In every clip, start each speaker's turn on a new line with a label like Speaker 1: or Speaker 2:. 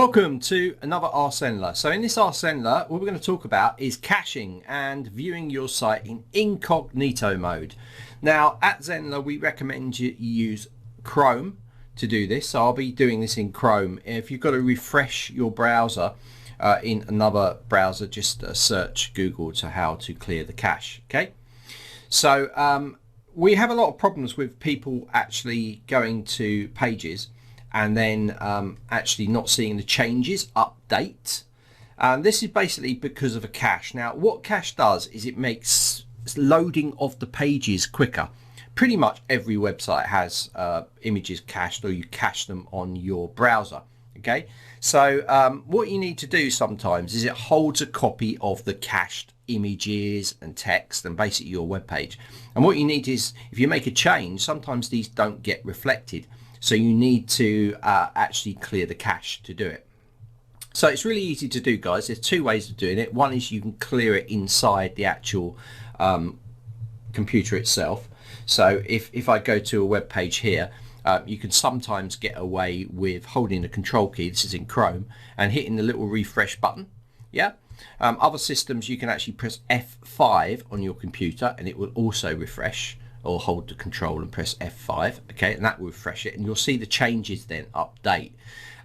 Speaker 1: Welcome to another askzenler. So in this askzenler, what we're going to talk about is caching and viewing your site in incognito mode. Now at Zenler, we recommend you use Chrome to do this. So I'll be doing this in Chrome. If you've got to refresh your browser in another browser, just search Google to how to clear the cache. Okay. So we have a lot of problems with people actually going to pages and then actually not seeing the changes update. This is basically because of a cache. Now what cache does is it makes loading of the pages quicker. Pretty much every website has images cached, or you cache them on your browser. Okay, so what you need to do sometimes is it holds a copy of the cached images and text and basically your web page, and what you need is, if you make a change, sometimes these don't get reflected. So you need to actually clear the cache to do it. So it's really easy to do, guys. There's two ways of doing it. One is you can clear it inside the actual computer itself. So if I go to a web page here, you can sometimes get away with holding the control key, this is in Chrome, and hitting the little refresh button. Yeah. Other systems you can actually press F5 on your computer and it will also refresh, or hold the control and press F5, okay, and that will refresh it and you'll see the changes then update.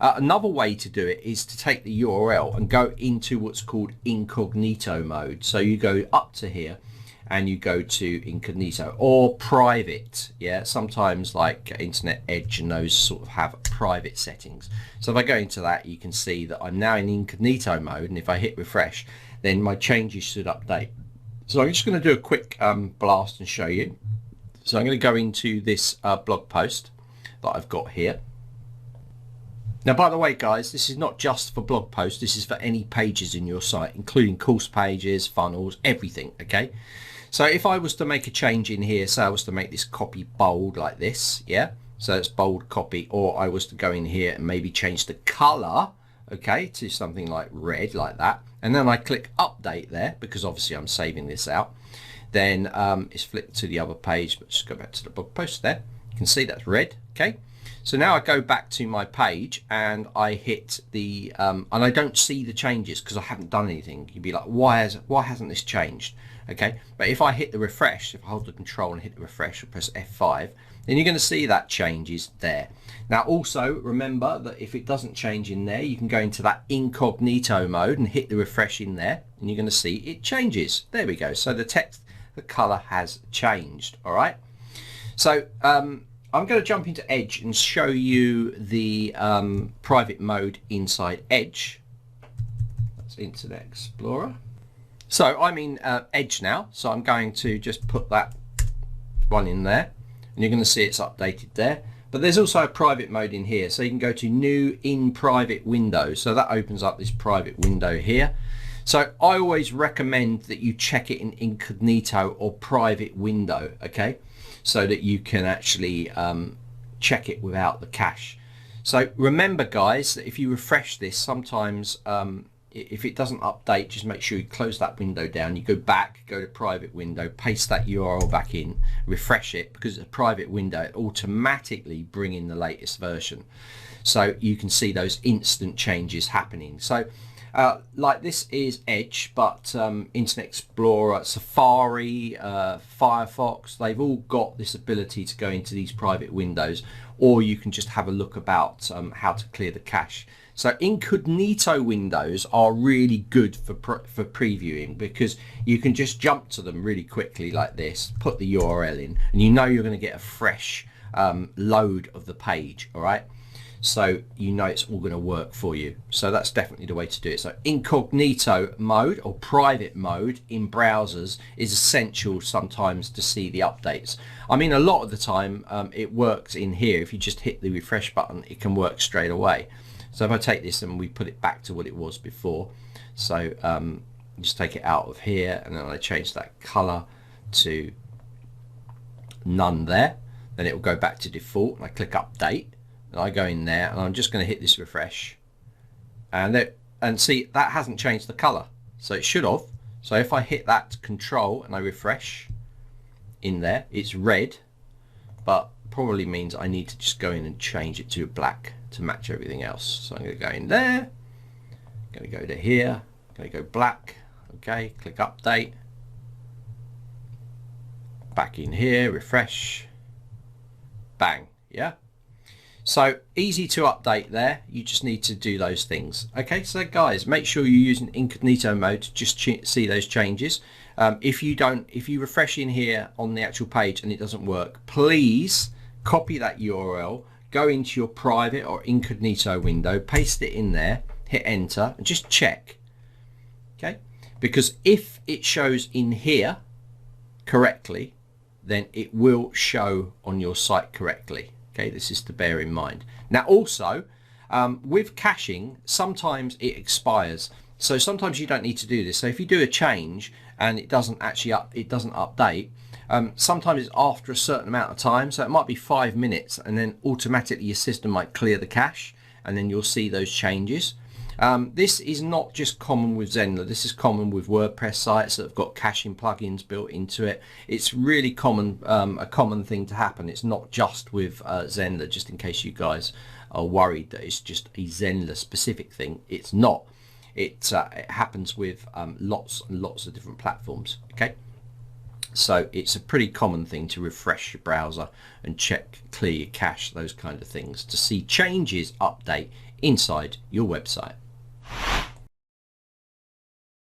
Speaker 1: Another way to do it is to take the URL and go into what's called incognito mode. So you go up to here and you go to incognito or private. Yeah, sometimes like Internet Edge and those sort of have private settings. So if I go into that, you can see that I'm now in incognito mode, and if I hit refresh, then my changes should update. So I'm just going to do a quick blast and show you. So I'm going to go into this blog post that I've got here. Now, by the way, guys, this is not just for blog posts. This is for any pages in your site, including course pages, funnels, everything. Okay. So if I was to make a change in here, say I was to make this copy bold like this. Yeah. So it's bold copy, or I was to go in here and maybe change the color, okay, to something like red like that. And then I click update there, because obviously I'm saving this out. Then it's flipped to the other page, but just go back to the blog post there. You can see that's red. Okay, so now I go back to my page and I hit the and I don't see the changes because I haven't done anything. You'd be like, why hasn't this changed? Okay, but if I hit the refresh, if I hold the control and hit the refresh or press F5, then you're going to see that changes there. Now also remember that if it doesn't change in there, you can go into that incognito mode and hit the refresh in there, and you're going to see it changes. There we go. So the text, the color has changed. All right, so I'm going to jump into Edge and show you the private mode inside Edge. That's Internet Explorer. So I'm in Edge now, so I'm going to just put that one in there, and you're going to see it's updated there. But there's also a private mode in here, so you can go to new in private window, so that opens up this private window here. So I always recommend that you check it in incognito or private window, okay, so that you can actually check it without the cache. So remember, guys, that if you refresh this, sometimes if it doesn't update, just make sure you close that window down. You go back, go to private window, paste that URL back in, refresh it, because it's a private window, it automatically bring in the latest version. So you can see those instant changes happening. So like this is Edge, but Internet Explorer, Safari, Firefox, they've all got this ability to go into these private windows, or you can just have a look about how to clear the cache. So incognito windows are really good for previewing, because you can just jump to them really quickly like this, put the URL in, and you know you're going to get a fresh load of the page. All right, so you know it's all going to work for you. So that's definitely the way to do it. So incognito mode or private mode in browsers is essential sometimes to see the updates. I mean, a lot of the time it works in here. If you just hit the refresh button, it can work straight away. So if I take this and we put it back to what it was before, so just take it out of here, and then I change that color to none there, then it will go back to default, and I click update, and I go in there, and I'm just going to hit this refresh, and see that hasn't changed the color, so it should have. So if I hit that control and I refresh in there, it's red, but probably means I need to just go in and change it to black. to match everything else. So I'm going to go in there, going to go to here, going to go black, okay, click update, back in here, refresh, bang, yeah. So easy to update there. You just need to do those things. Okay, so guys, make sure you're using incognito mode to just see those changes. If you refresh in here on the actual page and it doesn't work, please copy that URL, go into your private or incognito window, paste it in there, hit enter, and just check. Okay, because if it shows in here correctly, then it will show on your site correctly. Okay, this is to bear in mind. Now also, with caching, sometimes it expires. So sometimes you don't need to do this. So if you do a change and it doesn't actually update, sometimes it's after a certain amount of time. So it might be 5 minutes, and then automatically your system might clear the cache, and then you'll see those changes. This is not just common with Zenler. This is common with WordPress sites that have got caching plugins built into it. It's really common, a common thing to happen. It's not just with Zenler, just in case you guys are worried that it's just a Zenler specific thing. It's not. It happens with lots and lots of different platforms. Okay, so it's a pretty common thing to refresh your browser and check, clear your cache, those kind of things, to see changes update inside your website.